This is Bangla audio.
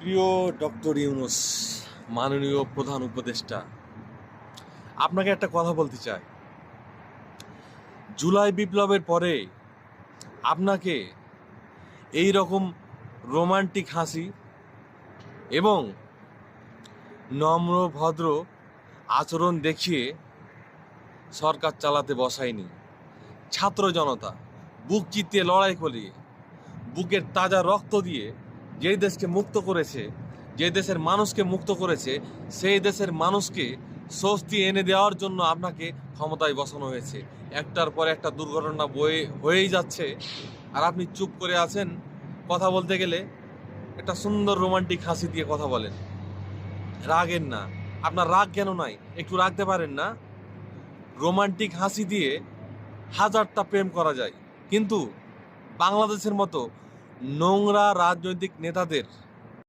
প্রিয় ডক্টর ইউনূস, মাননীয় প্রধান উপদেষ্টা, আপনাকে একটা কথা বলতে চাই। জুলাই বিপ্লবের পরে আপনাকে এই রকম রোমান্টিক হাসি এবং নম্র ভদ্র আচরণ দেখিয়ে সরকার চালাতে বসায়নি। ছাত্র জনতা বুক চিতিয়ে লড়াই করিয়ে, বুকের তাজা রক্ত দিয়ে যেই দেশকে মুক্ত করেছে, যে দেশের মানুষকে মুক্ত করেছে, সেই দেশের মানুষকে স্বস্তি এনে দেওয়ার জন্য আপনাকে ক্ষমতায় বসানো হয়েছে। একটার পর একটা দুর্ঘটনা হয়েই যাচ্ছে, আর আপনি চুপ করে আছেন। কথা বলতে গেলে একটা সুন্দর রোমান্টিক হাসি দিয়ে কথা বলেন। রাগেন না। আপনার রাগ কেন নাই? একটু রাখতে পারেন না? রোমান্টিক হাসি দিয়ে হাজারটা প্রেম করা যায়, কিন্তু বাংলাদেশের মতো নোংরা রাজনৈতিক নেতাদের